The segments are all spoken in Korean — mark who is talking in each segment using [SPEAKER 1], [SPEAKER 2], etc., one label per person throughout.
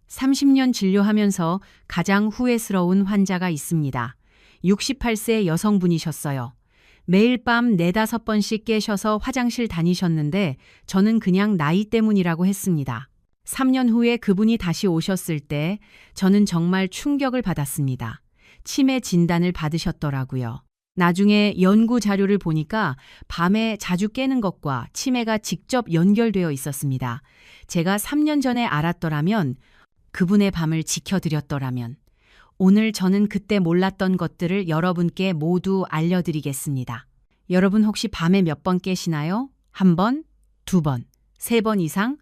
[SPEAKER 1] 30년 진료하면서 가장 후회스러운 환자가 있습니다. 68세 여성분이셨어요. 매일 밤 4~5번씩 깨셔서 화장실 다니셨는데 저는 그냥 나이 때문이라고 했습니다. 3년 후에 그분이 다시 오셨을 때 저는 정말 충격을 받았습니다. 치매 진단을 받으셨더라고요. 나중에 연구 자료를 보니까 밤에 자주 깨는 것과 치매가 직접 연결되어 있었습니다. 제가 3년 전에 알았더라면, 그분의 밤을 지켜드렸더라면, 오늘 저는 그때 몰랐던 것들을 여러분께 모두 알려드리겠습니다. 여러분 혹시 밤에 몇 번 깨시나요? 1번, 2번, 3번 이상?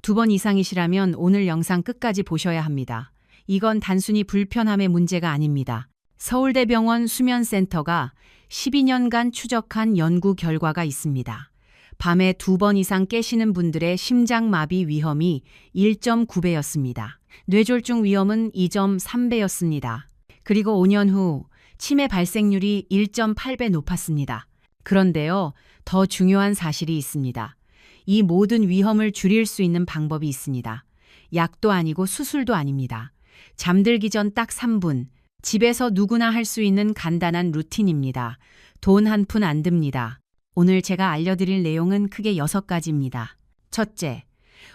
[SPEAKER 1] 2번 이상이시라면 오늘 영상 끝까지 보셔야 합니다. 이건 단순히 불편함의 문제가 아닙니다. 서울대병원 수면센터가 12년간 추적한 연구 결과가 있습니다. 밤에 2번 이상 깨시는 분들의 심장마비 위험이 1.9배였습니다. 뇌졸중 위험은 2.3배였습니다. 그리고 5년 후 치매 발생률이 1.8배 높았습니다. 그런데요, 더 중요한 사실이 있습니다. 이 모든 위험을 줄일 수 있는 방법이 있습니다. 약도 아니고 수술도 아닙니다. 잠들기 전 딱 3분, 집에서 누구나 할 수 있는 간단한 루틴입니다. 돈 한 푼 안 듭니다. 오늘 제가 알려드릴 내용은 크게 6가지입니다. 첫째,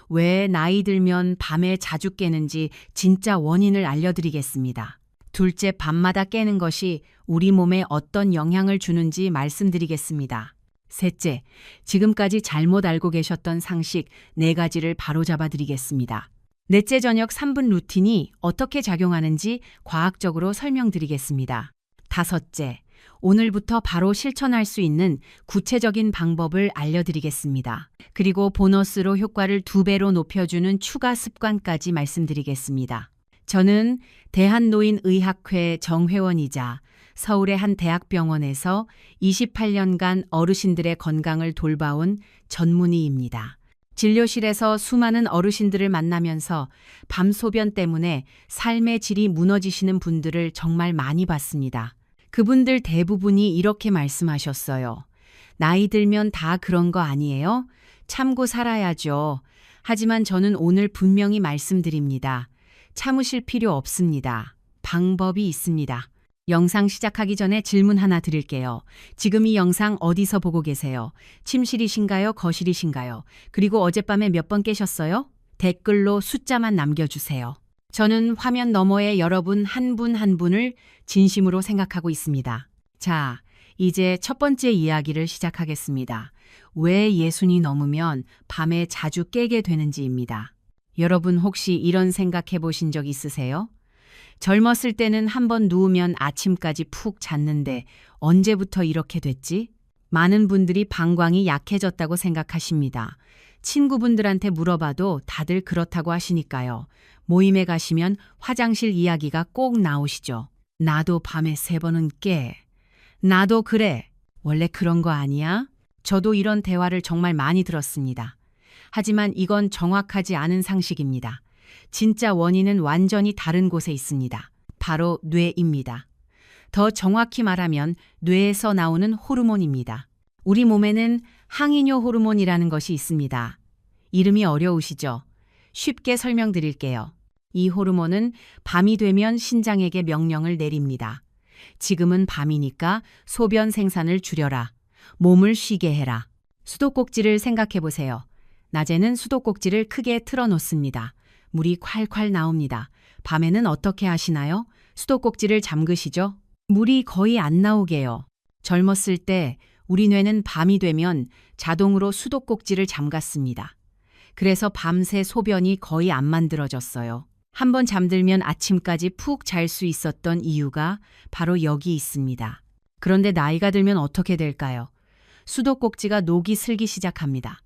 [SPEAKER 1] 왜 나이 들면 밤에 자주 깨는지 진짜 원인을 알려드리겠습니다. 둘째, 밤마다 깨는 것이 우리 몸에 어떤 영향을 주는지 말씀드리겠습니다. 셋째, 지금까지 잘못 알고 계셨던 상식 4가지를 바로잡아 드리겠습니다. 넷째, 저녁 3분 루틴이 어떻게 작용하는지 과학적으로 설명드리겠습니다. 다섯째, 오늘부터 바로 실천할 수 있는 구체적인 방법을 알려드리겠습니다. 그리고 보너스로 효과를 2배로 높여주는 추가 습관까지 말씀드리겠습니다. 저는 대한노인의학회 정회원이자 서울의 한 대학병원에서 28년간 어르신들의 건강을 돌봐온 전문의입니다. 진료실에서 수많은 어르신들을 만나면서 밤 소변 때문에 삶의 질이 무너지시는 분들을 정말 많이 봤습니다. 그분들 대부분이 이렇게 말씀하셨어요. 나이 들면 다 그런 거 아니에요? 참고 살아야죠. 하지만 저는 오늘 분명히 말씀드립니다. 참으실 필요 없습니다. 방법이 있습니다. 영상 시작하기 전에 질문 하나 드릴게요. 지금 이 영상 어디서 보고 계세요? 침실이신가요? 거실이신가요? 그리고 어젯밤에 몇 번 깨셨어요? 댓글로 숫자만 남겨주세요. 저는 화면 너머에 여러분 한 분 한 분을 진심으로 생각하고 있습니다. 자, 이제 첫 번째 이야기를 시작하겠습니다. 왜 60이 넘으면 밤에 자주 깨게 되는지입니다. 여러분 혹시 이런 생각해 보신 적 있으세요? 젊었을 때는 한번 누우면 아침까지 푹 잤는데 언제부터 이렇게 됐지? 많은 분들이 방광이 약해졌다고 생각하십니다. 친구분들한테 물어봐도 다들 그렇다고 하시니까요. 모임에 가시면 화장실 이야기가 꼭 나오시죠. 나도 밤에 3번은 깨. 나도 그래. 원래 그런 거 아니야? 저도 이런 대화를 정말 많이 들었습니다. 하지만 이건 정확하지 않은 상식입니다. 진짜 원인은 완전히 다른 곳에 있습니다. 바로 뇌입니다. 더 정확히 말하면 뇌에서 나오는 호르몬입니다. 우리 몸에는 항이뇨 호르몬이라는 것이 있습니다. 이름이 어려우시죠? 쉽게 설명드릴게요. 이 호르몬은 밤이 되면 신장에게 명령을 내립니다. 지금은 밤이니까 소변 생산을 줄여라. 몸을 쉬게 해라. 수도꼭지를 생각해 보세요. 낮에는 수도꼭지를 크게 틀어놓습니다. 물이 콸콸 나옵니다. 밤에는 어떻게 하시나요? 수도꼭지를 잠그시죠? 물이 거의 안 나오게요. 젊었을 때 우리 뇌는 밤이 되면 자동으로 수도꼭지를 잠갔습니다. 그래서 밤새 소변이 거의 안 만들어졌어요. 한번 잠들면 아침까지 푹 잘 수 있었던 이유가 바로 여기 있습니다. 그런데 나이가 들면 어떻게 될까요? 수도꼭지가 녹이 슬기 시작합니다.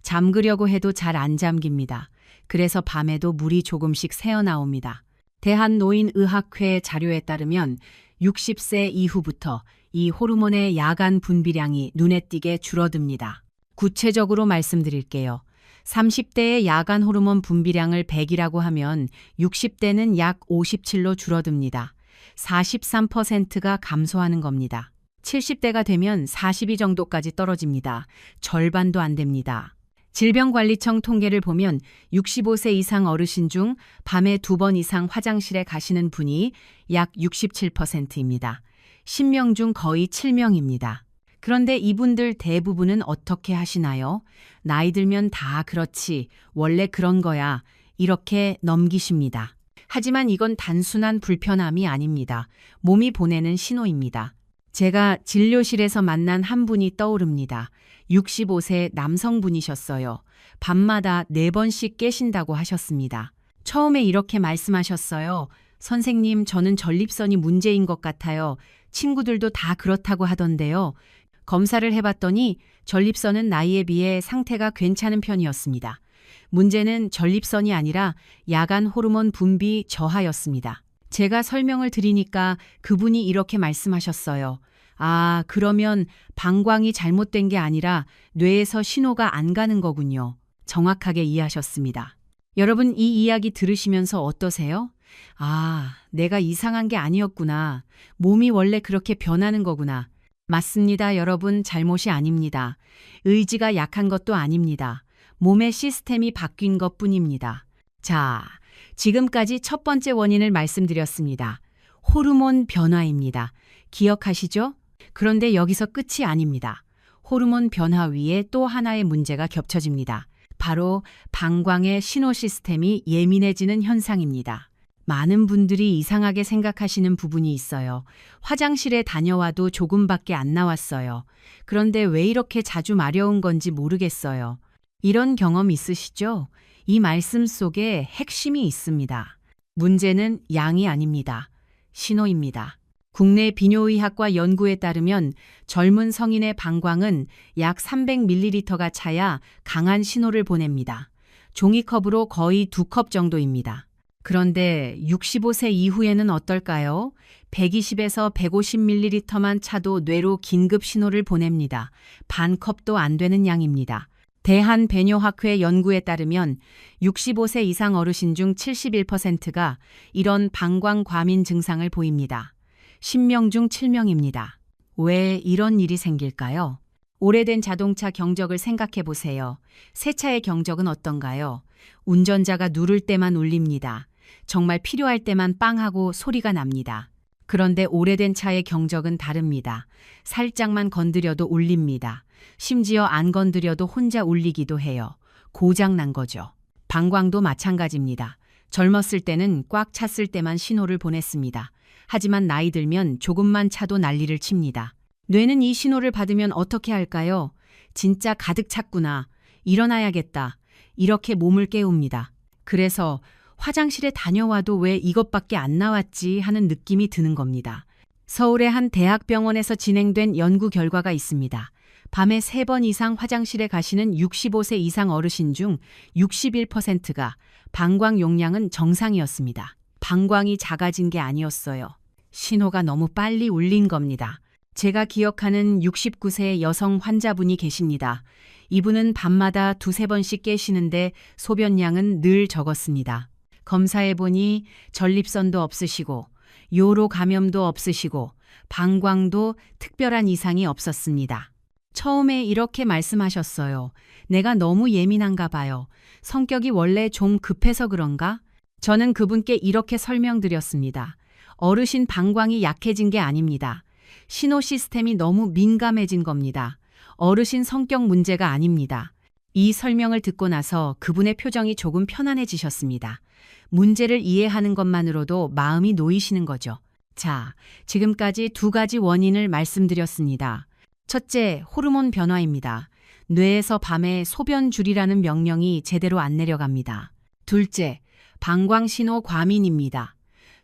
[SPEAKER 1] 잠그려고 해도 잘 안 잠깁니다. 그래서 밤에도 물이 조금씩 새어나옵니다. 대한노인의학회 자료에 따르면 60세 이후부터 이 호르몬의 야간 분비량이 눈에 띄게 줄어듭니다. 구체적으로 말씀드릴게요. 30대의 야간 호르몬 분비량을 100이라고 하면 60대는 약 57로 줄어듭니다. 43%가 감소하는 겁니다. 70대가 되면 42 정도까지 떨어집니다. 절반도 안 됩니다. 질병관리청 통계를 보면 65세 이상 어르신 중 밤에 2번 이상 화장실에 가시는 분이 약 67%입니다. 10명 중 거의 7명입니다. 그런데 이분들 대부분은 어떻게 하시나요? 나이 들면 다 그렇지, 원래 그런 거야, 이렇게 넘기십니다. 하지만 이건 단순한 불편함이 아닙니다. 몸이 보내는 신호입니다. 제가 진료실에서 만난 한 분이 떠오릅니다. 65세 남성분이셨어요. 밤마다 4번씩 깨신다고 하셨습니다. 처음에 이렇게 말씀하셨어요. 선생님, 저는 전립선이 문제인 것 같아요. 친구들도 다 그렇다고 하던데요. 검사를 해봤더니 전립선은 나이에 비해 상태가 괜찮은 편이었습니다. 문제는 전립선이 아니라 야간 호르몬 분비 저하였습니다. 제가 설명을 드리니까 그분이 이렇게 말씀하셨어요. 아, 그러면 방광이 잘못된 게 아니라 뇌에서 신호가 안 가는 거군요. 정확하게 이해하셨습니다. 여러분, 이 이야기 들으시면서 어떠세요? 아, 내가 이상한 게 아니었구나. 몸이 원래 그렇게 변하는 거구나. 맞습니다, 여러분. 잘못이 아닙니다. 의지가 약한 것도 아닙니다. 몸의 시스템이 바뀐 것뿐입니다. 자, 지금까지 첫 번째 원인을 말씀드렸습니다. 호르몬 변화입니다. 기억하시죠? 그런데 여기서 끝이 아닙니다. 호르몬 변화 위에 또 하나의 문제가 겹쳐집니다. 바로 방광의 신호 시스템이 예민해지는 현상입니다. 많은 분들이 이상하게 생각하시는 부분이 있어요. 화장실에 다녀와도 조금밖에 안 나왔어요. 그런데 왜 이렇게 자주 마려운 건지 모르겠어요. 이런 경험 있으시죠? 이 말씀 속에 핵심이 있습니다. 문제는 양이 아닙니다. 신호입니다. 국내 비뇨의학과 연구에 따르면 젊은 성인의 방광은 약 300ml가 차야 강한 신호를 보냅니다. 종이컵으로 거의 2컵 정도입니다. 그런데 65세 이후에는 어떨까요? 120에서 150ml만 차도 뇌로 긴급 신호를 보냅니다. 반 컵도 안 되는 양입니다. 대한배뇨학회 연구에 따르면 65세 이상 어르신 중 71%가 이런 방광 과민 증상을 보입니다. 10명 중 7명입니다. 왜 이런 일이 생길까요? 오래된 자동차 경적을 생각해 보세요. 새 차의 경적은 어떤가요? 운전자가 누를 때만 울립니다. 정말 필요할 때만 빵하고 소리가 납니다. 그런데 오래된 차의 경적은 다릅니다. 살짝만 건드려도 울립니다. 심지어 안 건드려도 혼자 울리기도 해요. 고장 난 거죠. 방광도 마찬가지입니다. 젊었을 때는 꽉 찼을 때만 신호를 보냈습니다. 하지만 나이 들면 조금만 차도 난리를 칩니다. 뇌는 이 신호를 받으면 어떻게 할까요? 진짜 가득 찼구나. 일어나야겠다. 이렇게 몸을 깨웁니다. 그래서 화장실에 다녀와도 왜 이것밖에 안 나왔지 하는 느낌이 드는 겁니다. 서울의 한 대학병원에서 진행된 연구 결과가 있습니다. 밤에 3번 이상 화장실에 가시는 65세 이상 어르신 중 61%가 방광 용량은 정상이었습니다. 방광이 작아진 게 아니었어요. 신호가 너무 빨리 울린 겁니다. 제가 기억하는 69세 여성 환자분이 계십니다. 이분은 밤마다 2-3번씩 깨시는데 소변량은 늘 적었습니다. 검사해보니 전립선도 없으시고 요로 감염도 없으시고 방광도 특별한 이상이 없었습니다. 처음에 이렇게 말씀하셨어요. 내가 너무 예민한가 봐요. 성격이 원래 좀 급해서 그런가? 저는 그분께 이렇게 설명드렸습니다. 어르신 방광이 약해진 게 아닙니다. 신호 시스템이 너무 민감해진 겁니다. 어르신 성격 문제가 아닙니다. 이 설명을 듣고 나서 그분의 표정이 조금 편안해지셨습니다. 문제를 이해하는 것만으로도 마음이 놓이시는 거죠. 자, 지금까지 2가지 원인을 말씀드렸습니다. 첫째, 호르몬 변화입니다. 뇌에서 밤에 소변 줄이라는 명령이 제대로 안 내려갑니다. 둘째, 방광 신호 과민입니다.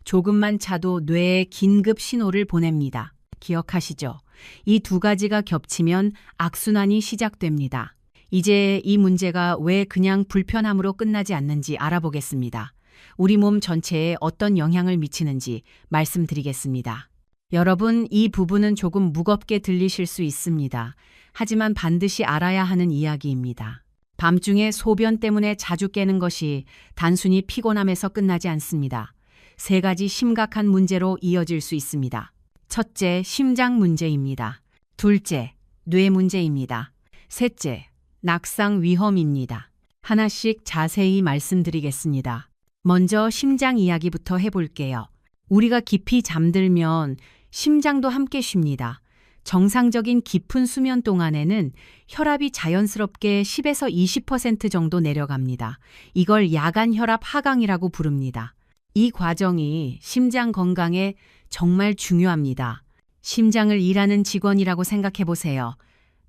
[SPEAKER 1] 조금만 차도 뇌에 긴급 신호를 보냅니다. 기억하시죠? 이 2가지가 겹치면 악순환이 시작됩니다. 이제 이 문제가 왜 그냥 불편함으로 끝나지 않는지 알아보겠습니다. 우리 몸 전체에 어떤 영향을 미치는지 말씀드리겠습니다. 여러분, 이 부분은 조금 무겁게 들리실 수 있습니다. 하지만 반드시 알아야 하는 이야기입니다. 밤중에 소변 때문에 자주 깨는 것이 단순히 피곤함에서 끝나지 않습니다. 3가지 심각한 문제로 이어질 수 있습니다. 첫째, 심장 문제입니다. 둘째, 뇌 문제입니다. 셋째, 낙상 위험입니다. 하나씩 자세히 말씀드리겠습니다. 먼저 심장 이야기부터 해볼게요. 우리가 깊이 잠들면 심장도 함께 쉽니다. 정상적인 깊은 수면 동안에는 혈압이 자연스럽게 10에서 20% 정도 내려갑니다. 이걸 야간 혈압 하강이라고 부릅니다. 이 과정이 심장 건강에 정말 중요합니다. 심장을 일하는 직원이라고 생각해 보세요.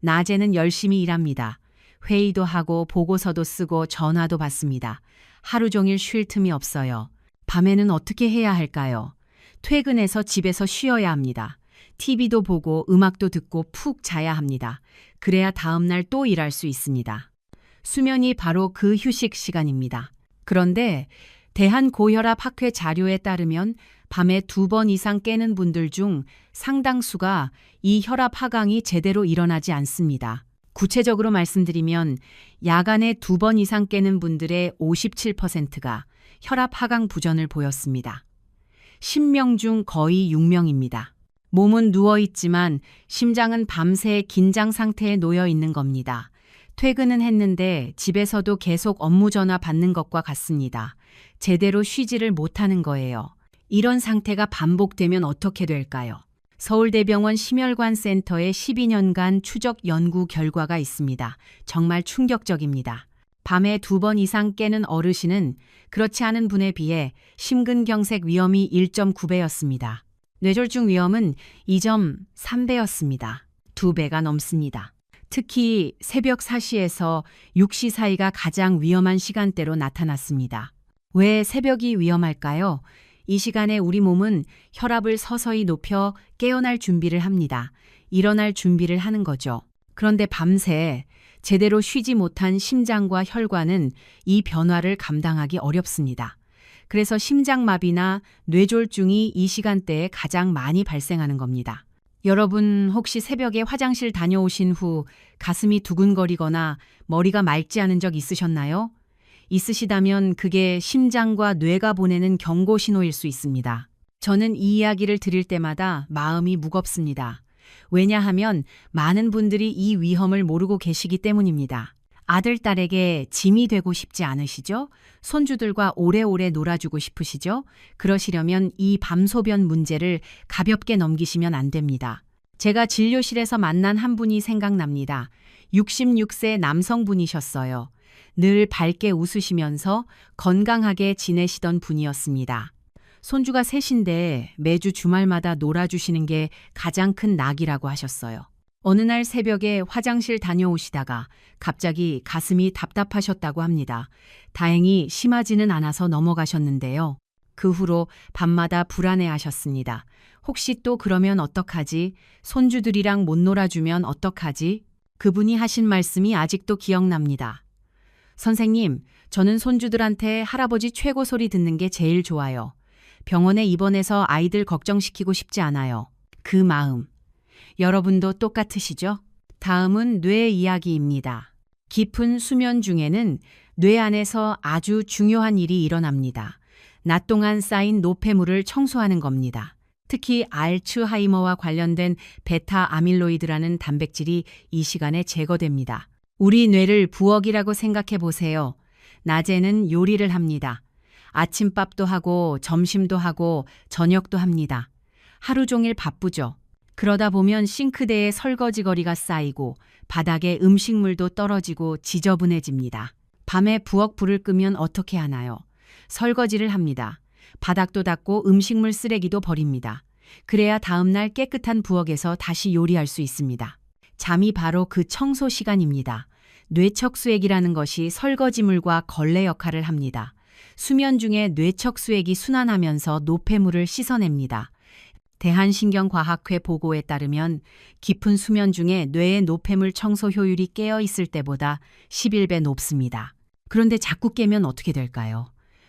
[SPEAKER 1] 낮에는 열심히 일합니다. 회의도 하고 보고서도 쓰고 전화도 받습니다. 하루 종일 쉴 틈이 없어요. 밤에는 어떻게 해야 할까요? 퇴근해서 집에서 쉬어야 합니다. TV도 보고 음악도 듣고 푹 자야 합니다. 그래야 다음날 또 일할 수 있습니다. 수면이 바로 그 휴식 시간입니다. 그런데 대한고혈압학회 자료에 따르면 밤에 2번 이상 깨는 분들 중 상당수가 이 혈압 하강이 제대로 일어나지 않습니다. 구체적으로 말씀드리면 야간에 2번 이상 깨는 분들의 57%가 혈압 하강 부전을 보였습니다. 10명 중 거의 6명입니다. 몸은 누워있지만 심장은 밤새 긴장 상태에 놓여 있는 겁니다. 퇴근은 했는데 집에서도 계속 업무 전화 받는 것과 같습니다. 제대로 쉬지를 못하는 거예요. 이런 상태가 반복되면 어떻게 될까요? 서울대병원 심혈관센터의 12년간 추적 연구 결과가 있습니다. 정말 충격적입니다. 밤에 2번 이상 깨는 어르신은 그렇지 않은 분에 비해 심근경색 위험이 1.9배였습니다. 뇌졸중 위험은 2.3배였습니다. 2배가 넘습니다. 특히 새벽 4시에서 6시 사이가 가장 위험한 시간대로 나타났습니다. 왜 새벽이 위험할까요? 이 시간에 우리 몸은 혈압을 서서히 높여 깨어날 준비를 합니다. 일어날 준비를 하는 거죠. 그런데 밤새 제대로 쉬지 못한 심장과 혈관은 이 변화를 감당하기 어렵습니다. 그래서 심장마비나 뇌졸중이 이 시간대에 가장 많이 발생하는 겁니다. 여러분 혹시 새벽에 화장실 다녀오신 후 가슴이 두근거리거나 머리가 맑지 않은 적 있으셨나요? 있으시다면 그게 심장과 뇌가 보내는 경고 신호일 수 있습니다. 저는 이 이야기를 들을 때마다 마음이 무겁습니다. 왜냐하면 많은 분들이 이 위험을 모르고 계시기 때문입니다. 아들, 딸에게 짐이 되고 싶지 않으시죠? 손주들과 오래오래 놀아주고 싶으시죠? 그러시려면 이 밤소변 문제를 가볍게 넘기시면 안 됩니다. 제가 진료실에서 만난 한 분이 생각납니다. 66세 남성분이셨어요. 늘 밝게 웃으시면서 건강하게 지내시던 분이었습니다. 손주가 셋인데 매주 주말마다 놀아주시는 게 가장 큰 낙이라고 하셨어요. 어느 날 새벽에 화장실 다녀오시다가 갑자기 가슴이 답답하셨다고 합니다. 다행히 심하지는 않아서 넘어가셨는데요. 그 후로 밤마다 불안해하셨습니다. 혹시 또 그러면 어떡하지? 손주들이랑 못 놀아주면 어떡하지? 그분이 하신 말씀이 아직도 기억납니다. 선생님, 저는 손주들한테 할아버지 최고 소리 듣는 게 제일 좋아요. 병원에 입원해서 아이들 걱정시키고 싶지 않아요. 그 마음. 여러분도 똑같으시죠? 다음은 뇌 이야기입니다. 깊은 수면 중에는 뇌 안에서 아주 중요한 일이 일어납니다. 낮 동안 쌓인 노폐물을 청소하는 겁니다. 특히 알츠하이머와 관련된 베타 아밀로이드라는 단백질이 이 시간에 제거됩니다. 우리 뇌를 부엌이라고 생각해 보세요. 낮에는 요리를 합니다. 아침밥도 하고 점심도 하고 저녁도 합니다. 하루 종일 바쁘죠. 그러다 보면 싱크대에 설거지거리가 쌓이고 바닥에 음식물도 떨어지고 지저분해집니다. 밤에 부엌 불을 끄면 어떻게 하나요? 설거지를 합니다. 바닥도 닦고 음식물 쓰레기도 버립니다. 그래야 다음날 깨끗한 부엌에서 다시 요리할 수 있습니다. 잠이 바로 그 청소 시간입니다. 뇌척수액이라는 것이 설거지물과 걸레 역할을 합니다. 수면 중에 뇌척수액이 순환하면서 노폐물을 씻어냅니다. 대한신경과학회 보고에 따르면 깊은 수면 중에 뇌의 노폐물 청소 효율이 깨어 있을 때보다 11배 높습니다. 그런데 자꾸 깨면 어떻게 될까요?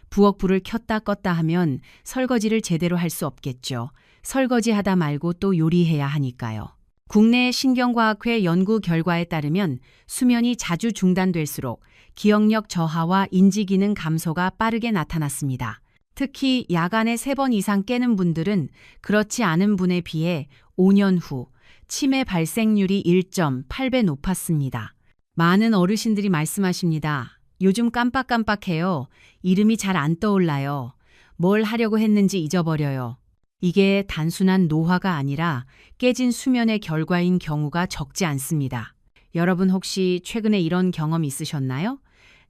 [SPEAKER 1] 부엌 불을 켰다 껐다 하면 설거지를 제대로 할 수 없겠죠. 설거지하다 말고 또 요리해야 하니까요. 국내 신경과학회 연구 결과에 따르면 수면이 자주 중단될수록 기억력 저하와 인지기능 감소가 빠르게 나타났습니다. 특히 야간에 3번 이상 깨는 분들은 그렇지 않은 분에 비해 5년 후 치매 발생률이 1.8배 높았습니다. 많은 어르신들이 말씀하십니다. 요즘 깜빡깜빡해요. 이름이 잘 안 떠올라요. 뭘 하려고 했는지 잊어버려요. 이게 단순한 노화가 아니라 깨진 수면의 결과인 경우가 적지 않습니다. 여러분 혹시 최근에 이런 경험 있으셨나요?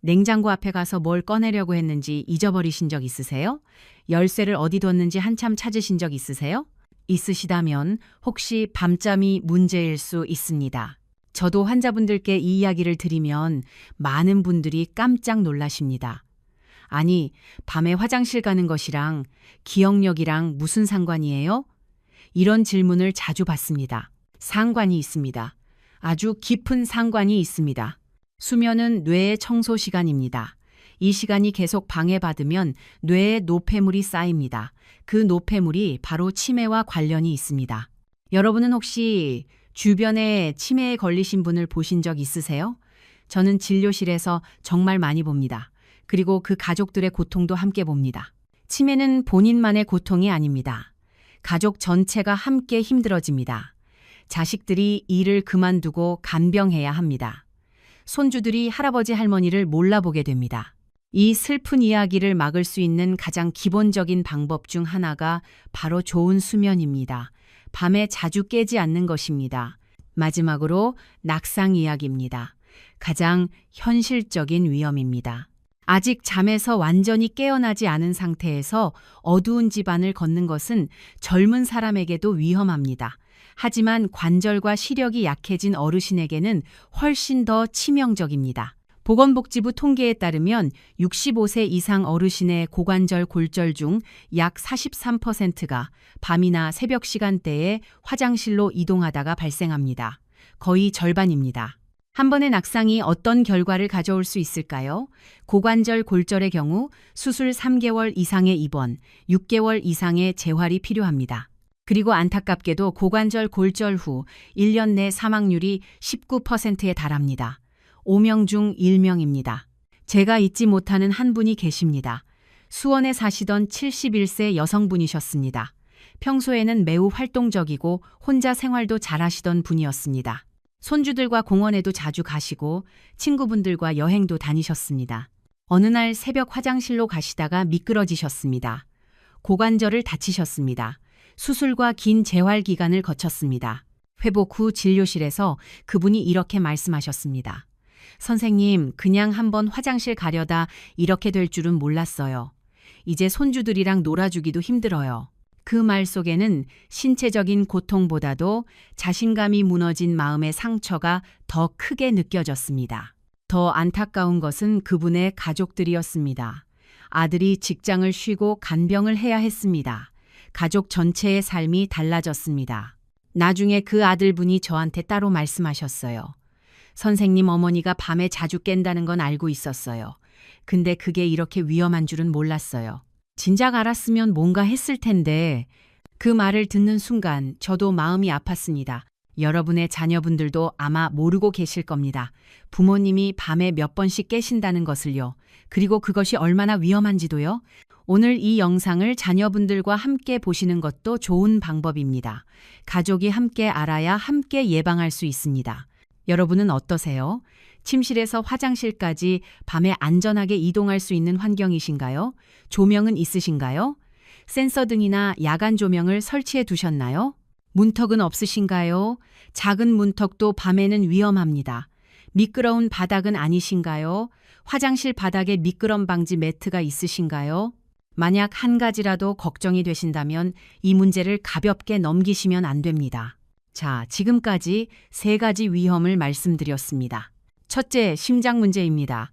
[SPEAKER 1] 냉장고 앞에 가서 뭘 꺼내려고 했는지 잊어버리신 적 있으세요? 열쇠를 어디 뒀는지 한참 찾으신 적 있으세요? 있으시다면 혹시 밤잠이 문제일 수 있습니다. 저도 환자분들께 이 이야기를 드리면 많은 분들이 깜짝 놀라십니다. 아니, 밤에 화장실 가는 것이랑 기억력이랑 무슨 상관이에요? 이런 질문을 자주 받습니다. 상관이 있습니다. 아주 깊은 상관이 있습니다. 수면은 뇌의 청소 시간입니다. 이 시간이 계속 방해받으면 뇌에 노폐물이 쌓입니다. 그 노폐물이 바로 치매와 관련이 있습니다. 여러분은 혹시 주변에 치매에 걸리신 분을 보신 적 있으세요? 저는 진료실에서 정말 많이 봅니다. 그리고 그 가족들의 고통도 함께 봅니다. 치매는 본인만의 고통이 아닙니다. 가족 전체가 함께 힘들어집니다. 자식들이 일을 그만두고 간병해야 합니다. 손주들이 할아버지 할머니를 몰라보게 됩니다. 이 슬픈 이야기를 막을 수 있는 가장 기본적인 방법 중 하나가 바로 좋은 수면입니다. 밤에 자주 깨지 않는 것입니다. 마지막으로 낙상 이야기입니다. 가장 현실적인 위험입니다. 아직 잠에서 완전히 깨어나지 않은 상태에서 어두운 집안을 걷는 것은 젊은 사람에게도 위험합니다. 하지만 관절과 시력이 약해진 어르신에게는 훨씬 더 치명적입니다. 보건복지부 통계에 따르면 65세 이상 어르신의 고관절 골절 중 약 43%가 밤이나 새벽 시간대에 화장실로 이동하다가 발생합니다. 거의 절반입니다. 한 번의 낙상이 어떤 결과를 가져올 수 있을까요? 고관절 골절의 경우 수술 3개월 이상의 입원, 6개월 이상의 재활이 필요합니다. 그리고 안타깝게도 고관절 골절 후 1년 내 사망률이 19%에 달합니다. 5명 중 1명입니다. 제가 잊지 못하는 한 분이 계십니다. 수원에 사시던 71세 여성분이셨습니다. 평소에는 매우 활동적이고 혼자 생활도 잘하시던 분이었습니다. 손주들과 공원에도 자주 가시고 친구분들과 여행도 다니셨습니다. 어느 날 새벽 화장실로 가시다가 미끄러지셨습니다. 고관절을 다치셨습니다. 수술과 긴 재활 기간을 거쳤습니다. 회복 후 진료실에서 그분이 이렇게 말씀하셨습니다. 선생님, 그냥 한번 화장실 가려다 이렇게 될 줄은 몰랐어요. 이제 손주들이랑 놀아주기도 힘들어요. 그 말 속에는 신체적인 고통보다도 자신감이 무너진 마음의 상처가 더 크게 느껴졌습니다. 더 안타까운 것은 그분의 가족들이었습니다. 아들이 직장을 쉬고 간병을 해야 했습니다. 가족 전체의 삶이 달라졌습니다. 나중에 그 아들분이 저한테 따로 말씀하셨어요. 선생님, 어머니가 밤에 자주 깬다는 건 알고 있었어요. 근데 그게 이렇게 위험한 줄은 몰랐어요. 진작 알았으면 뭔가 했을 텐데. 그 말을 듣는 순간 저도 마음이 아팠습니다. 여러분의 자녀분들도 아마 모르고 계실 겁니다. 부모님이 밤에 몇 번씩 깨신다는 것을요. 그리고 그것이 얼마나 위험한지도요. 오늘 이 영상을 자녀분들과 함께 보시는 것도 좋은 방법입니다. 가족이 함께 알아야 함께 예방할 수 있습니다. 여러분은 어떠세요? 침실에서 화장실까지 밤에 안전하게 이동할 수 있는 환경이신가요? 조명은 있으신가요? 센서 등이나 야간 조명을 설치해 두셨나요? 문턱은 없으신가요? 작은 문턱도 밤에는 위험합니다. 미끄러운 바닥은 아니신가요? 화장실 바닥에 미끄럼 방지 매트가 있으신가요? 만약 한 가지라도 걱정이 되신다면 이 문제를 가볍게 넘기시면 안 됩니다. 자, 지금까지 3가지 위험을 말씀드렸습니다. 첫째, 심장 문제입니다.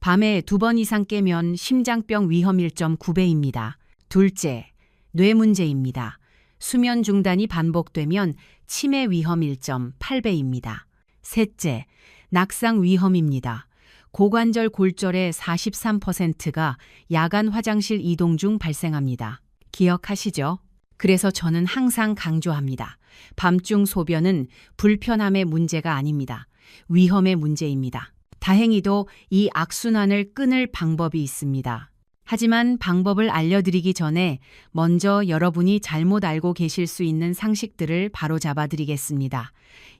[SPEAKER 1] 밤에 2번 이상 깨면 심장병 위험 1.9배입니다. 둘째, 뇌 문제입니다. 수면 중단이 반복되면 치매 위험 1.8배입니다. 셋째, 낙상 위험입니다. 고관절 골절의 43%가 야간 화장실 이동 중 발생합니다. 기억하시죠? 그래서 저는 항상 강조합니다. 밤중 소변은 불편함의 문제가 아닙니다. 위험의 문제입니다. 다행히도 이 악순환을 끊을 방법이 있습니다. 하지만 방법을 알려드리기 전에 먼저 여러분이 잘못 알고 계실 수 있는 상식들을 바로잡아 드리겠습니다.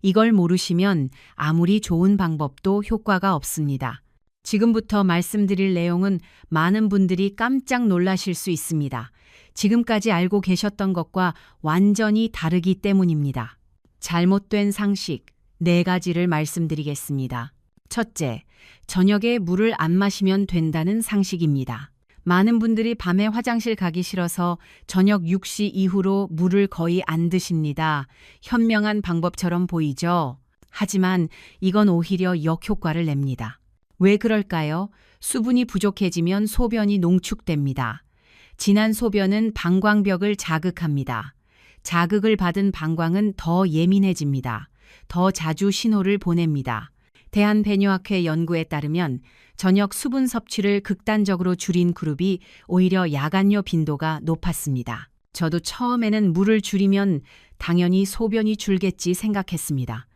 [SPEAKER 1] 이걸 모르시면 아무리 좋은 방법도 효과가 없습니다. 지금부터 말씀드릴 내용은 많은 분들이 깜짝 놀라실 수 있습니다. 지금까지 알고 계셨던 것과 완전히 다르기 때문입니다. 잘못된 상식 4가지를 말씀드리겠습니다. 첫째, 저녁에 물을 안 마시면 된다는 상식입니다. 많은 분들이 밤에 화장실 가기 싫어서 저녁 6시 이후로 물을 거의 안 드십니다. 현명한 방법처럼 보이죠? 하지만 이건 오히려 역효과를 냅니다. 왜 그럴까요? 수분이 부족해지면 소변이 농축됩니다. 진한 소변은 방광벽을 자극합니다. 자극을 받은 방광은 더 예민해집니다. 더 자주 신호를 보냅니다. 대한배뇨학회 연구에 따르면 저녁 수분 섭취를 극단적으로 줄인 그룹이 오히려 야간뇨 빈도가 높았습니다. 저도 처음에는 물을 줄이면 당연히 소변이 줄겠지 생각했습니다.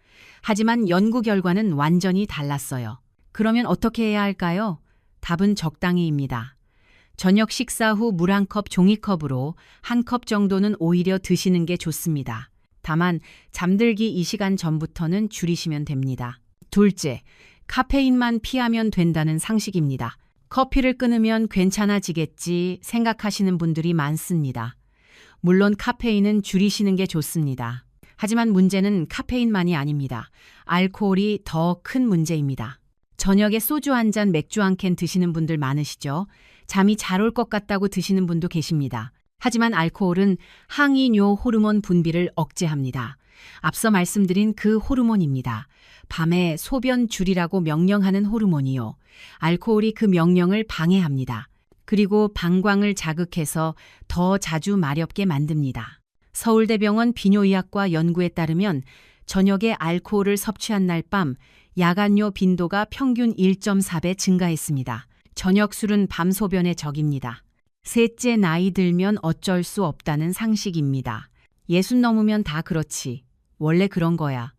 [SPEAKER 1] 하지만 연구 결과는 완전히 달랐어요. 그러면 어떻게 해야 할까요? 답은 적당히입니다. 저녁 식사 후 물 1컵 종이컵으로 1컵 정도는 오히려 드시는 게 좋습니다. 다만 잠들기 2시간 전부터는 줄이시면 됩니다. 둘째, 카페인만 피하면 된다는 상식입니다. 커피를 끊으면 괜찮아지겠지 생각하시는 분들이 많습니다. 물론 카페인은 줄이시는 게 좋습니다. 하지만 문제는 카페인만이 아닙니다. 알코올이 더 큰 문제입니다. 저녁에 소주 1잔, 맥주 1캔 드시는 분들 많으시죠? 잠이 잘 올 것 같다고 드시는 분도 계십니다. 하지만 알코올은 항이뇨 호르몬 분비를 억제합니다. 앞서 말씀드린 그 호르몬입니다. 밤에 소변 줄이라고 명령하는 호르몬이요. 알코올이 그 명령을 방해합니다. 그리고 방광을 자극해서 더 자주 마렵게 만듭니다. 서울대병원 비뇨의학과 연구에 따르면 저녁에 알코올을 섭취한 날 밤 야간뇨 빈도가 평균 1.4배 증가했습니다. 저녁 술은 밤 소변의 적입니다. 셋째, 나이 들면 어쩔 수 없다는 상식입니다. 60 넘으면 다 그렇지. 원래 그런 거야.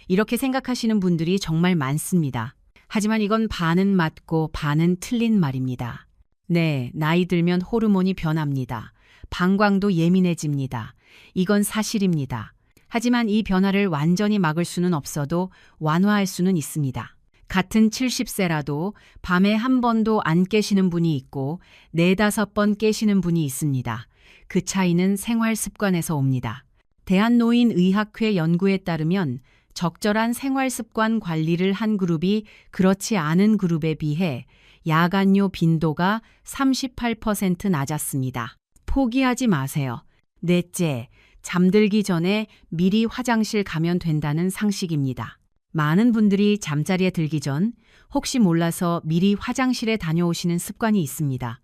[SPEAKER 1] 이렇게 생각하시는 분들이 정말 많습니다. 하지만 이건 반은 맞고 반은 틀린 말입니다. 네, 나이 들면 호르몬이 변합니다. 방광도 예민해집니다. 이건 사실입니다. 하지만 이 변화를 완전히 막을 수는 없어도 완화할 수는 있습니다. 같은 70세라도 밤에 한 번도 안 깨시는 분이 있고 4-5번 깨시는 분이 있습니다. 그 차이는 생활 습관에서 옵니다. 대한노인의학회 연구에 따르면 적절한 생활 습관 관리를 한 그룹이 그렇지 않은 그룹에 비해 야간뇨 빈도가 38% 낮았습니다. 포기하지 마세요. 넷째, 잠들기 전에 미리 화장실 가면 된다는 상식입니다. 많은 분들이 잠자리에 들기 전 혹시 몰라서 미리 화장실에 다녀오시는 습관이 있습니다.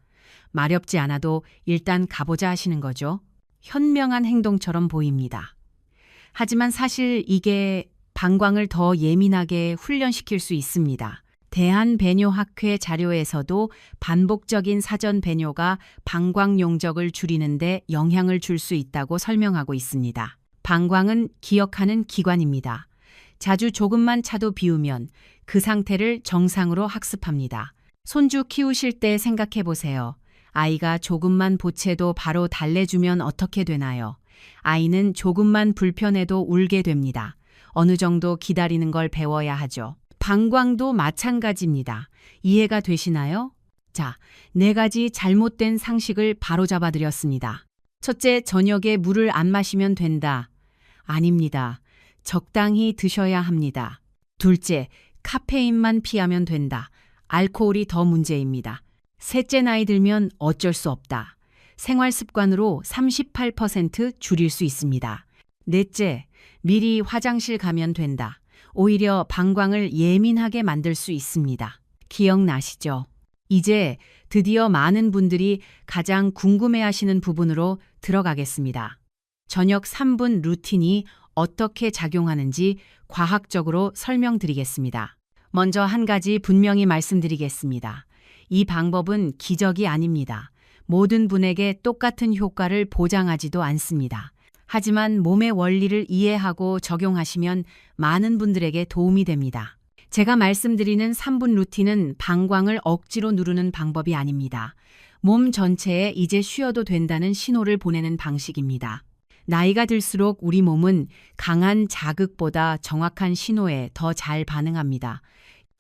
[SPEAKER 1] 마렵지 않아도 일단 가보자 하시는 거죠. 현명한 행동처럼 보입니다. 하지만 사실 이게 방광을 더 예민하게 훈련시킬 수 있습니다. 대한배뇨학회 자료에서도 반복적인 사전 배뇨가 방광 용적을 줄이는 데 영향을 줄 수 있다고 설명하고 있습니다. 방광은 기억하는 기관입니다. 자주 조금만 차도 비우면 그 상태를 정상으로 학습합니다. 손주 키우실 때 생각해 보세요. 아이가 조금만 보채도 바로 달래주면 어떻게 되나요? 아이는 조금만 불편해도 울게 됩니다. 어느 정도 기다리는 걸 배워야 하죠. 방광도 마찬가지입니다. 이해가 되시나요? 자, 4가지 잘못된 상식을 바로잡아 드렸습니다. 첫째, 저녁에 물을 안 마시면 된다. 아닙니다. 적당히 드셔야 합니다. 둘째, 카페인만 피하면 된다. 알코올이 더 문제입니다. 셋째, 나이 들면 어쩔 수 없다. 생활 습관으로 38% 줄일 수 있습니다. 넷째, 미리 화장실 가면 된다. 오히려 방광을 예민하게 만들 수 있습니다. 기억나시죠? 이제 드디어 많은 분들이 가장 궁금해하시는 부분으로 들어가겠습니다. 저녁 3분 루틴이 어떻게 작용하는지 과학적으로 설명드리겠습니다. 먼저 한 가지 분명히 말씀드리겠습니다. 이 방법은 기적이 아닙니다. 모든 분에게 똑같은 효과를 보장하지도 않습니다. 하지만 몸의 원리를 이해하고 적용하시면 많은 분들에게 도움이 됩니다. 제가 말씀드리는 3분 루틴은 방광을 억지로 누르는 방법이 아닙니다. 몸 전체에 이제 쉬어도 된다는 신호를 보내는 방식입니다. 나이가 들수록 우리 몸은 강한 자극보다 정확한 신호에 더 잘 반응합니다.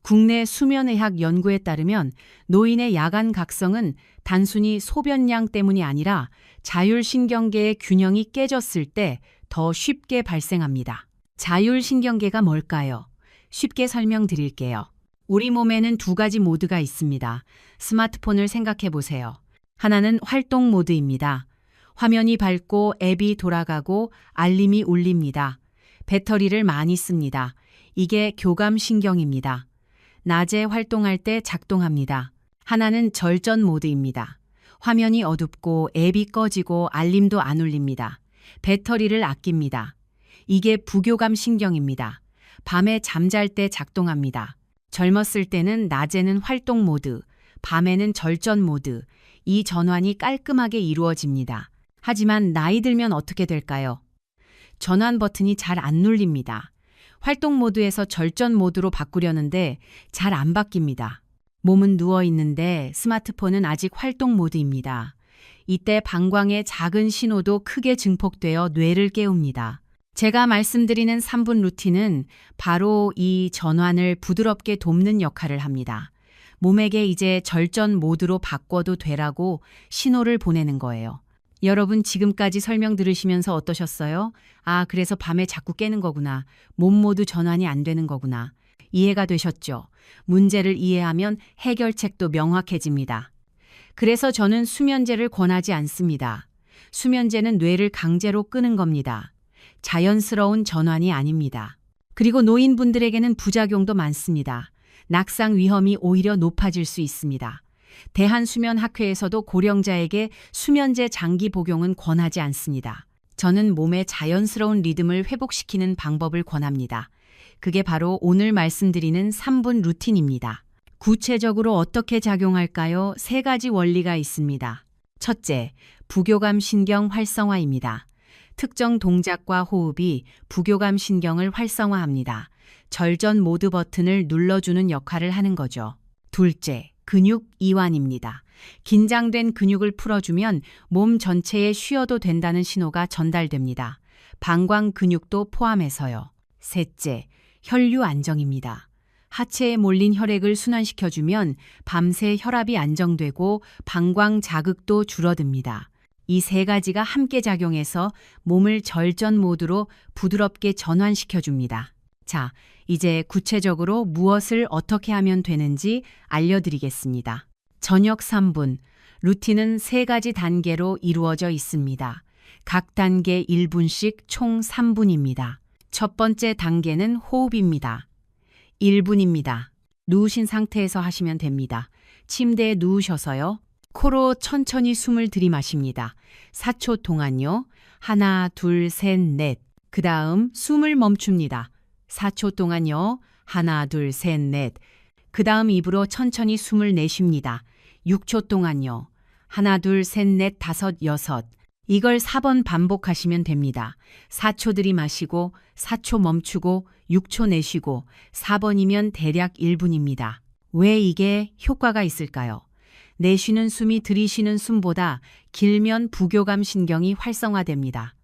[SPEAKER 1] 국내 수면의학 연구에 따르면 노인의 야간 각성은 단순히 소변량 때문이 아니라 자율신경계의 균형이 깨졌을 때 더 쉽게 발생합니다. 자율신경계가 뭘까요? 쉽게 설명드릴게요. 우리 몸에는 두 가지 모드가 있습니다. 스마트폰을 생각해 보세요. 하나는 활동 모드입니다. 화면이 밝고 앱이 돌아가고 알림이 울립니다. 배터리를 많이 씁니다. 이게 교감신경입니다. 낮에 활동할 때 작동합니다. 하나는 절전 모드입니다. 화면이 어둡고 앱이 꺼지고 알림도 안 울립니다. 배터리를 아낍니다. 이게 부교감신경입니다. 밤에 잠잘 때 작동합니다. 젊었을 때는 낮에는 활동 모드, 밤에는 절전 모드, 이 전환이 깔끔하게 이루어집니다. 하지만 나이 들면 어떻게 될까요? 전환 버튼이 잘 안 눌립니다. 활동 모드에서 절전 모드로 바꾸려는데 잘 안 바뀝니다. 몸은 누워 있는데 스마트폰은 아직 활동 모드입니다. 이때 방광의 작은 신호도 크게 증폭되어 뇌를 깨웁니다. 제가 말씀드리는 3분 루틴은 바로 이 전환을 부드럽게 돕는 역할을 합니다. 몸에게 이제 절전 모드로 바꿔도 되라고 신호를 보내는 거예요. 여러분 지금까지 설명 들으시면서 어떠셨어요? 아, 그래서 밤에 자꾸 깨는 거구나. 몸 모두 전환이 안 되는 거구나. 이해가 되셨죠? 문제를 이해하면 해결책도 명확해집니다. 그래서 저는 수면제를 권하지 않습니다. 수면제는 뇌를 강제로 끄는 겁니다. 자연스러운 전환이 아닙니다. 그리고 노인분들에게는 부작용도 많습니다. 낙상 위험이 오히려 높아질 수 있습니다. 대한수면학회에서도 고령자에게 수면제 장기 복용은 권하지 않습니다. 저는 몸의 자연스러운 리듬을 회복시키는 방법을 권합니다. 그게 바로 오늘 말씀드리는 3분 루틴입니다. 구체적으로 어떻게 작용할까요? 3가지 원리가 있습니다. 첫째, 부교감 신경 활성화입니다. 특정 동작과 호흡이 부교감 신경을 활성화합니다. 절전 모드 버튼을 눌러주는 역할을 하는 거죠. 둘째, 근육 이완입니다. 긴장된 근육을 풀어주면 몸 전체에 쉬어도 된다는 신호가 전달됩니다. 방광 근육도 포함해서요. 셋째, 혈류 안정입니다. 하체에 몰린 혈액을 순환시켜주면 밤새 혈압이 안정되고 방광 자극도 줄어듭니다. 이 3가지가 함께 작용해서 몸을 절전 모드로 부드럽게 전환시켜줍니다. 자, 이제 구체적으로 무엇을 어떻게 하면 되는지 알려드리겠습니다. 저녁 3분, 루틴은 3가지 단계로 이루어져 있습니다. 각 단계 1분씩 총 3분입니다. 첫 번째 단계는 호흡입니다. 1분입니다. 누우신 상태에서 하시면 됩니다. 침대에 누우셔서요. 코로 천천히 숨을 들이마십니다. 4초 동안요. 하나, 둘, 셋, 넷. 그 다음 숨을 멈춥니다. 4초 동안요. 하나, 둘, 셋, 넷. 그 다음 입으로 천천히 숨을 내쉽니다. 6초 동안요. 하나, 둘, 셋, 넷, 다섯, 여섯. 이걸 4번 반복하시면 됩니다. 4초 들이마시고 4초 멈추고 6초 내쉬고 4번이면 대략 1분입니다. 왜 이게 효과가 있을까요? 내쉬는 숨이 들이쉬는 숨보다 길면 부교감 신경이 활성화됩니다.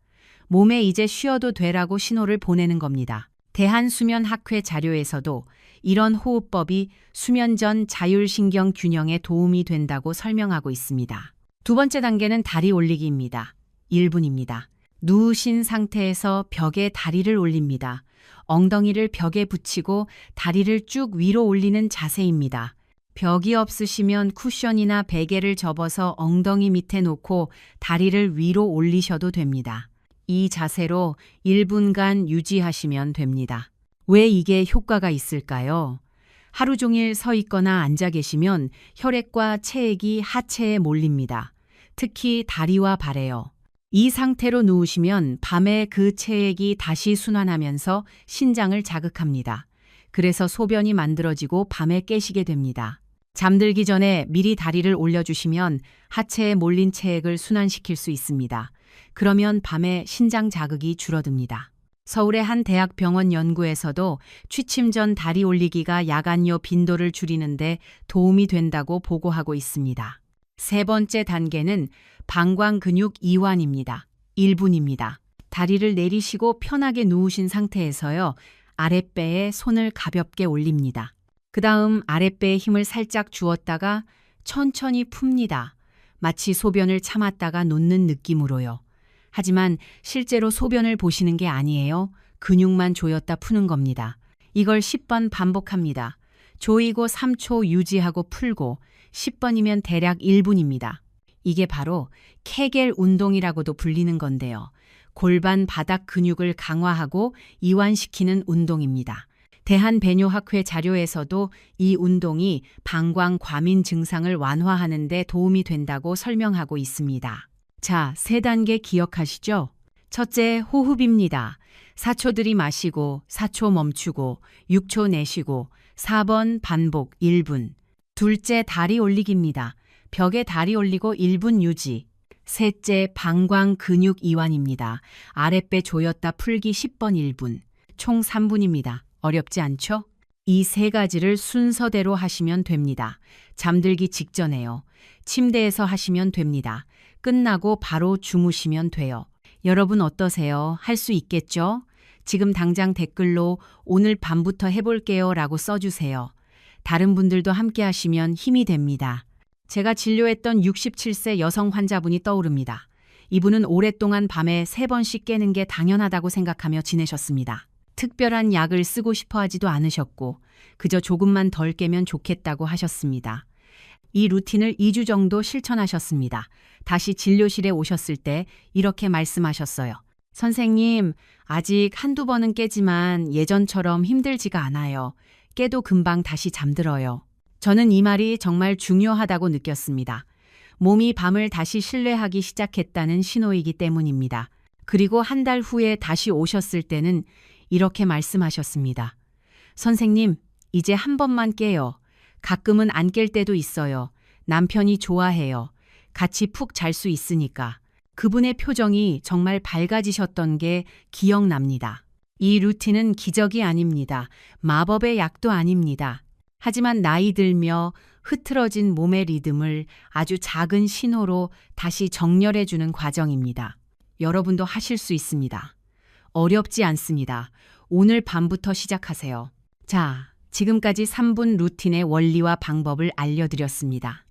[SPEAKER 1] 몸에 이제 쉬어도 되라고 신호를 보내는 겁니다. 대한수면학회 자료에서도 이런 호흡법이 수면 전 자율신경 균형에 도움이 된다고 설명하고 있습니다. 두 번째 단계는 다리 올리기입니다. 1분입니다. 누우신 상태에서 벽에 다리를 올립니다. 엉덩이를 벽에 붙이고 다리를 쭉 위로 올리는 자세입니다. 벽이 없으시면 쿠션이나 베개를 접어서 엉덩이 밑에 놓고 다리를 위로 올리셔도 됩니다. 이 자세로 1분간 유지하시면 됩니다. 왜 이게 효과가 있을까요? 하루 종일 서 있거나 앉아 계시면 혈액과 체액이 하체에 몰립니다. 특히 다리와 발에요. 이 상태로 누우시면 밤에 그 체액이 다시 순환하면서 신장을 자극합니다. 그래서 소변이 만들어지고 밤에 깨시게 됩니다. 잠들기 전에 미리 다리를 올려주시면 하체에 몰린 체액을 순환시킬 수 있습니다. 그러면 밤에 신장 자극이 줄어듭니다. 서울의 한 대학병원 연구에서도 취침 전 다리 올리기가 야간요 빈도를 줄이는데 도움이 된다고 보고하고 있습니다. 세 번째 단계는 방광 근육 이완입니다. 1분입니다. 다리를 내리시고 편하게 누우신 상태에서요. 아랫배에 손을 가볍게 올립니다. 그 다음 아랫배에 힘을 살짝 주었다가 천천히 풉니다. 마치 소변을 참았다가 놓는 느낌으로요. 하지만 실제로 소변을 보시는 게 아니에요. 근육만 조였다 푸는 겁니다. 이걸 10번 반복합니다. 조이고 3초 유지하고 풀고 10번이면 대략 1분입니다. 이게 바로 케겔 운동이라고도 불리는 건데요. 골반 바닥 근육을 강화하고 이완시키는 운동입니다. 대한배뇨학회 자료에서도 이 운동이 방광 과민 증상을 완화하는 데 도움이 된다고 설명하고 있습니다. 자, 3단계 기억하시죠? 첫째, 호흡입니다. 4초 들이마시고 4초 멈추고 6초 내쉬고 4번 반복 1분. 둘째, 다리 올리기입니다. 벽에 다리 올리고 1분 유지. 셋째, 방광 근육 이완입니다. 아랫배 조였다 풀기 10번 1분. 총 3분입니다. 어렵지 않죠? 이 3가지를 순서대로 하시면 됩니다. 잠들기 직전에요. 침대에서 하시면 됩니다. 끝나고 바로 주무시면 돼요. 여러분 어떠세요? 할 수 있겠죠? 지금 당장 댓글로 오늘 밤부터 해볼게요 라고 써주세요. 다른 분들도 함께 하시면 힘이 됩니다. 제가 진료했던 67세 여성 환자분이 떠오릅니다. 이분은 오랫동안 밤에 3번씩 깨는 게 당연하다고 생각하며 지내셨습니다. 특별한 약을 쓰고 싶어 하지도 않으셨고 그저 조금만 덜 깨면 좋겠다고 하셨습니다. 이 루틴을 2주 정도 실천하셨습니다. 다시 진료실에 오셨을 때 이렇게 말씀하셨어요. 선생님, 아직 한두 번은 깨지만 예전처럼 힘들지가 않아요. 깨도 금방 다시 잠들어요. 저는 이 말이 정말 중요하다고 느꼈습니다. 몸이 밤을 다시 신뢰하기 시작했다는 신호이기 때문입니다. 그리고 한 달 후에 다시 오셨을 때는 이렇게 말씀하셨습니다. 선생님, 이제 한 번만 깨요. 가끔은 안 깰 때도 있어요. 남편이 좋아해요. 같이 푹 잘 수 있으니까. 그분의 표정이 정말 밝아지셨던 게 기억납니다. 이 루틴은 기적이 아닙니다. 마법의 약도 아닙니다. 하지만 나이 들며 흐트러진 몸의 리듬을 아주 작은 신호로 다시 정렬해주는 과정입니다. 여러분도 하실 수 있습니다. 어렵지 않습니다. 오늘 밤부터 시작하세요. 자, 지금까지 3분 루틴의 원리와 방법을 알려드렸습니다.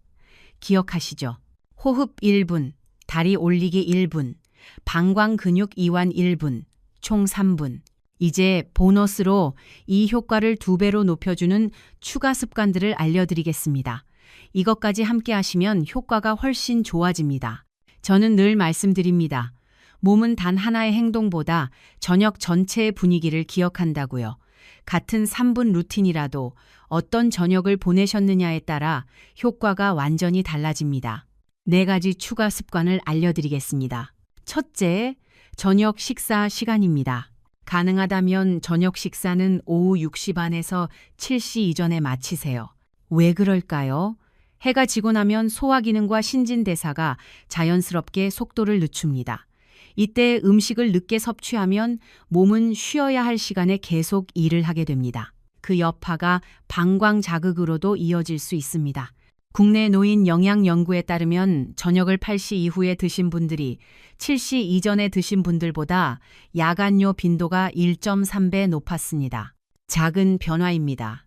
[SPEAKER 1] 기억하시죠? 호흡 1분, 다리 올리기 1분, 방광 근육 이완 1분, 총 3분. 이제 보너스로 이 효과를 2배로 높여주는 추가 습관들을 알려드리겠습니다. 이것까지 함께 하시면 효과가 훨씬 좋아집니다. 저는 늘 말씀드립니다. 몸은 단 하나의 행동보다 저녁 전체의 분위기를 기억한다고요. 같은 3분 루틴이라도 어떤 저녁을 보내셨느냐에 따라 효과가 완전히 달라집니다. 4가지 추가 습관을 알려드리겠습니다. 첫째, 저녁 식사 시간입니다. 가능하다면 저녁 식사는 오후 6시 반에서 7시 이전에 마치세요. 왜 그럴까요? 해가 지고 나면 소화기능과 신진대사가 자연스럽게 속도를 늦춥니다. 이때 음식을 늦게 섭취하면 몸은 쉬어야 할 시간에 계속 일을 하게 됩니다. 그 여파가 방광 자극으로도 이어질 수 있습니다. 국내 노인 영양 연구에 따르면 저녁을 8시 이후에 드신 분들이 7시 이전에 드신 분들보다 야간요 빈도가 1.3배 높았습니다. 작은 변화입니다.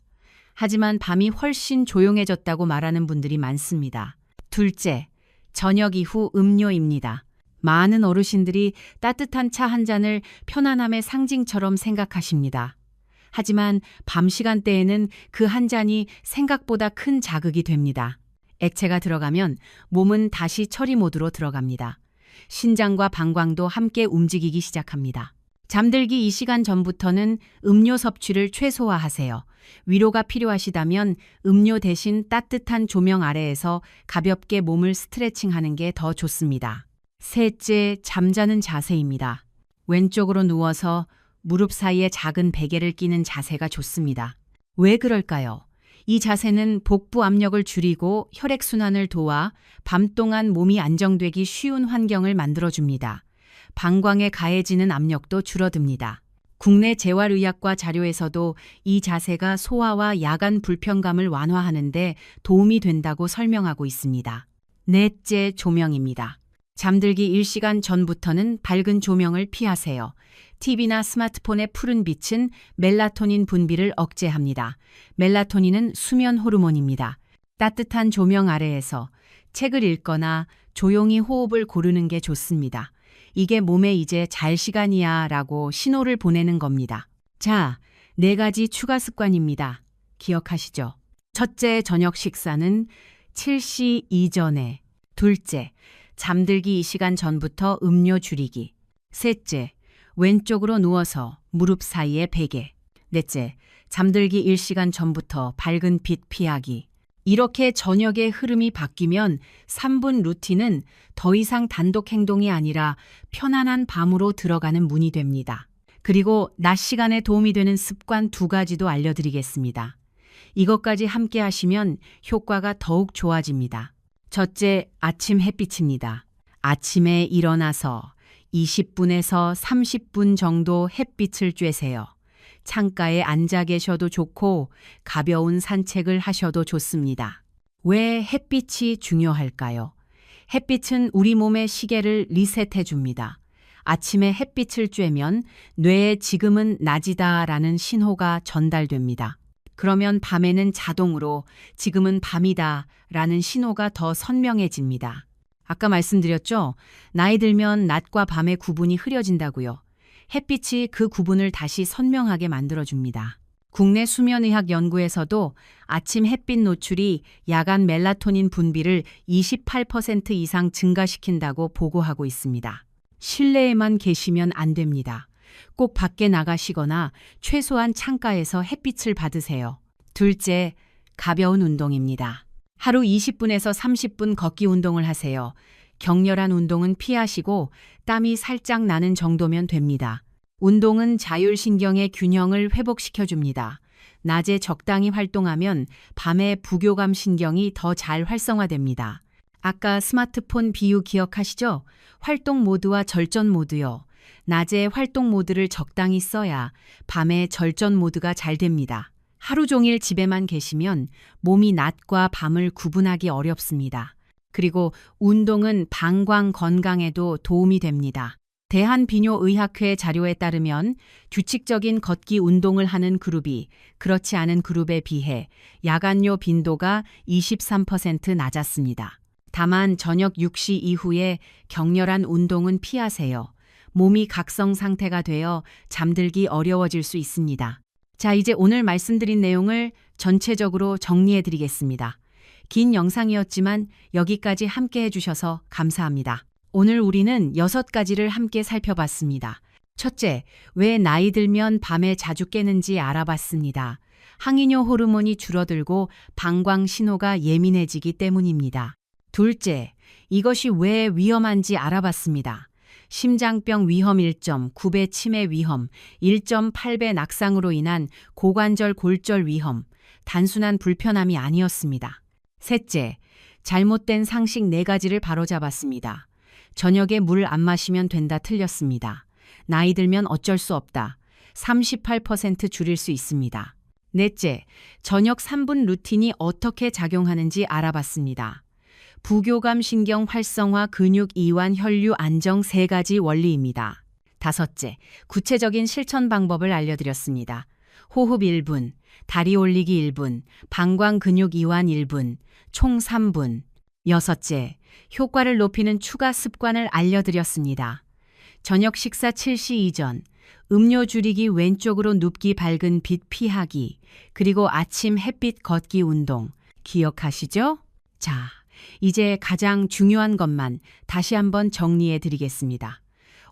[SPEAKER 1] 하지만 밤이 훨씬 조용해졌다고 말하는 분들이 많습니다. 둘째, 저녁 이후 음료입니다. 많은 어르신들이 따뜻한 차 한 잔을 편안함의 상징처럼 생각하십니다. 하지만 밤 시간대에는 그 한 잔이 생각보다 큰 자극이 됩니다. 액체가 들어가면 몸은 다시 처리 모드로 들어갑니다. 신장과 방광도 함께 움직이기 시작합니다. 잠들기 2시간 전부터는 음료 섭취를 최소화하세요. 위로가 필요하시다면 음료 대신 따뜻한 조명 아래에서 가볍게 몸을 스트레칭하는 게 더 좋습니다. 셋째, 잠자는 자세입니다. 왼쪽으로 누워서 무릎 사이에 작은 베개를 끼는 자세가 좋습니다. 왜 그럴까요? 이 자세는 복부 압력을 줄이고 혈액순환을 도와 밤 동안 몸이 안정되기 쉬운 환경을 만들어줍니다. 방광에 가해지는 압력도 줄어듭니다. 국내 재활의학과 자료에서도 이 자세가 소화와 야간 불편감을 완화하는 데 도움이 된다고 설명하고 있습니다. 넷째, 조명입니다. 잠들기 1시간 전부터는 밝은 조명을 피하세요. TV나 스마트폰의 푸른 빛은 멜라토닌 분비를 억제합니다. 멜라토닌은 수면 호르몬입니다. 따뜻한 조명 아래에서 책을 읽거나 조용히 호흡을 고르는 게 좋습니다. 이게 몸에 이제 잘 시간이야 라고 신호를 보내는 겁니다. 자, 4가지 추가 습관입니다. 기억하시죠? 첫째, 저녁 식사는 7시 이전에. 둘째, 잠들기 2시간 전부터 음료 줄이기. 셋째, 왼쪽으로 누워서 무릎 사이에 베개. 넷째, 잠들기 1시간 전부터 밝은 빛 피하기. 이렇게 저녁의 흐름이 바뀌면 3분 루틴은 더 이상 단독 행동이 아니라 편안한 밤으로 들어가는 문이 됩니다. 그리고 낮 시간에 도움이 되는 습관 2가지도 알려드리겠습니다. 이것까지 함께 하시면 효과가 더욱 좋아집니다. 첫째, 아침 햇빛입니다. 아침에 일어나서 20분에서 30분 정도 햇빛을 쬐세요. 창가에 앉아 계셔도 좋고 가벼운 산책을 하셔도 좋습니다. 왜 햇빛이 중요할까요? 햇빛은 우리 몸의 시계를 리셋해 줍니다. 아침에 햇빛을 쬐면 뇌에 지금은 낮이다라는 신호가 전달됩니다. 그러면 밤에는 자동으로 지금은 밤이다라는 신호가 더 선명해집니다. 아까 말씀드렸죠? 나이 들면 낮과 밤의 구분이 흐려진다고요. 햇빛이 그 구분을 다시 선명하게 만들어줍니다. 국내 수면의학 연구에서도 아침 햇빛 노출이 야간 멜라토닌 분비를 28% 이상 증가시킨다고 보고하고 있습니다. 실내에만 계시면 안 됩니다. 꼭 밖에 나가시거나 최소한 창가에서 햇빛을 받으세요. 둘째, 가벼운 운동입니다. 하루 20분에서 30분 걷기 운동을 하세요. 격렬한 운동은 피하시고 땀이 살짝 나는 정도면 됩니다. 운동은 자율신경의 균형을 회복시켜줍니다. 낮에 적당히 활동하면 밤에 부교감 신경이 더 잘 활성화됩니다. 아까 스마트폰 비유 기억하시죠? 활동 모드와 절전 모드요. 낮에 활동 모드를 적당히 써야 밤에 절전 모드가 잘 됩니다. 하루 종일 집에만 계시면 몸이 낮과 밤을 구분하기 어렵습니다. 그리고 운동은 방광 건강에도 도움이 됩니다. 대한비뇨의학회 자료에 따르면 규칙적인 걷기 운동을 하는 그룹이 그렇지 않은 그룹에 비해 야간뇨 빈도가 23% 낮았습니다. 다만 저녁 6시 이후에 격렬한 운동은 피하세요. 몸이 각성 상태가 되어 잠들기 어려워질 수 있습니다. 자, 이제 오늘 말씀드린 내용을 전체적으로 정리해 드리겠습니다. 긴 영상이었지만 여기까지 함께 해주셔서 감사합니다. 오늘 우리는 6가지를 함께 살펴봤습니다. 첫째, 왜 나이 들면 밤에 자주 깨는지 알아봤습니다. 항이뇨 호르몬이 줄어들고 방광 신호가 예민해지기 때문입니다. 둘째, 이것이 왜 위험한지 알아봤습니다. 심장병 위험 1.9배 치매 위험, 1.8배 낙상으로 인한 고관절 골절 위험, 단순한 불편함이 아니었습니다. 셋째, 잘못된 상식 4가지를 바로잡았습니다. 저녁에 물 안 마시면 된다 틀렸습니다. 나이 들면 어쩔 수 없다. 38% 줄일 수 있습니다. 넷째, 저녁 3분 루틴이 어떻게 작용하는지 알아봤습니다. 부교감 신경 활성화 근육 이완 혈류 안정 3가지 원리입니다. 다섯째, 구체적인 실천 방법을 알려드렸습니다. 호흡 1분, 다리 올리기 1분, 방광 근육 이완 1분, 총 3분. 여섯째, 효과를 높이는 추가 습관을 알려드렸습니다. 저녁 식사 7시 이전, 음료 줄이기 왼쪽으로 눕기 밝은 빛 피하기, 그리고 아침 햇빛 걷기 운동. 기억하시죠? 자, 이제 가장 중요한 것만 다시 한번 정리해 드리겠습니다.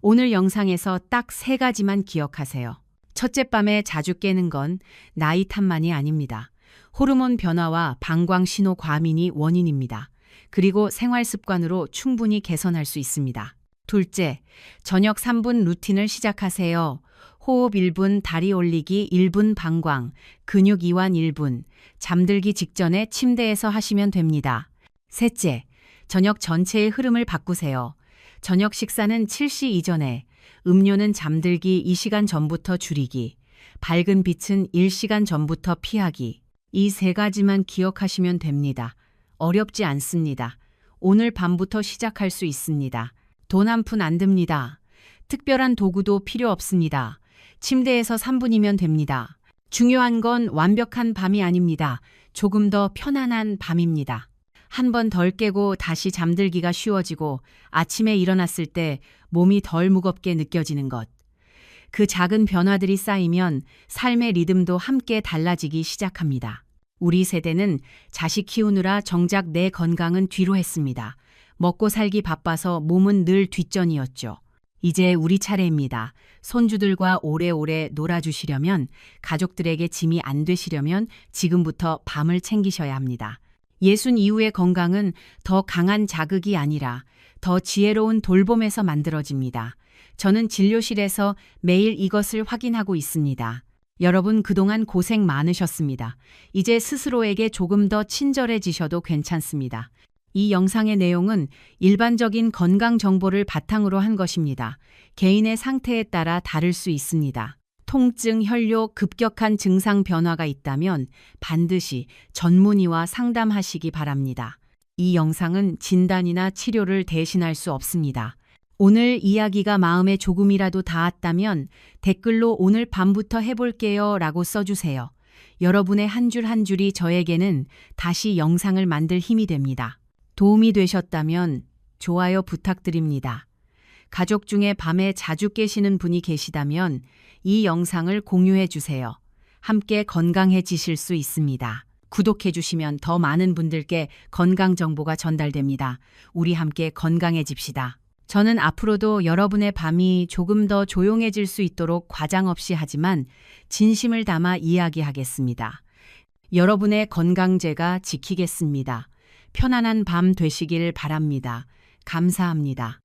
[SPEAKER 1] 오늘 영상에서 딱 3가지만 기억하세요. 첫째, 밤에 자주 깨는 건 나이 탓만이 아닙니다. 호르몬 변화와 방광 신호 과민이 원인입니다. 그리고 생활 습관으로 충분히 개선할 수 있습니다. 둘째, 저녁 3분 루틴을 시작하세요. 호흡 1분, 다리 올리기 1분, 방광, 근육 이완 1분, 잠들기 직전에 침대에서 하시면 됩니다. 셋째, 저녁 전체의 흐름을 바꾸세요. 저녁 식사는 7시 이전에, 음료는 잠들기 2시간 전부터 줄이기, 밝은 빛은 1시간 전부터 피하기. 이 3가지만 기억하시면 됩니다. 어렵지 않습니다. 오늘 밤부터 시작할 수 있습니다. 돈 한 푼 안 듭니다. 특별한 도구도 필요 없습니다. 침대에서 3분이면 됩니다. 중요한 건 완벽한 밤이 아닙니다. 조금 더 편안한 밤입니다. 한 번 덜 깨고 다시 잠들기가 쉬워지고 아침에 일어났을 때 몸이 덜 무겁게 느껴지는 것. 그 작은 변화들이 쌓이면 삶의 리듬도 함께 달라지기 시작합니다. 우리 세대는 자식 키우느라 정작 내 건강은 뒤로 했습니다. 먹고 살기 바빠서 몸은 늘 뒷전이었죠. 이제 우리 차례입니다. 손주들과 오래오래 놀아주시려면, 가족들에게 짐이 안 되시려면 지금부터 밤을 챙기셔야 합니다. 60 이후의 건강은 더 강한 자극이 아니라 더 지혜로운 돌봄에서 만들어집니다. 저는 진료실에서 매일 이것을 확인하고 있습니다. 여러분 그동안 고생 많으셨습니다. 이제 스스로에게 조금 더 친절해지셔도 괜찮습니다. 이 영상의 내용은 일반적인 건강 정보를 바탕으로 한 것입니다. 개인의 상태에 따라 다를 수 있습니다. 통증, 혈뇨, 급격한 증상 변화가 있다면 반드시 전문의와 상담하시기 바랍니다. 이 영상은 진단이나 치료를 대신할 수 없습니다. 오늘 이야기가 마음에 조금이라도 닿았다면 댓글로 오늘 밤부터 해볼게요 라고 써주세요. 여러분의 한 줄 한 줄이 저에게는 다시 영상을 만들 힘이 됩니다. 도움이 되셨다면 좋아요 부탁드립니다. 가족 중에 밤에 자주 깨시는 분이 계시다면 이 영상을 공유해 주세요. 함께 건강해지실 수 있습니다. 구독해 주시면 더 많은 분들께 건강 정보가 전달됩니다. 우리 함께 건강해집시다. 저는 앞으로도 여러분의 밤이 조금 더 조용해질 수 있도록 과장 없이 하지만 진심을 담아 이야기하겠습니다. 여러분의 건강 제가 지키겠습니다. 편안한 밤 되시길 바랍니다. 감사합니다.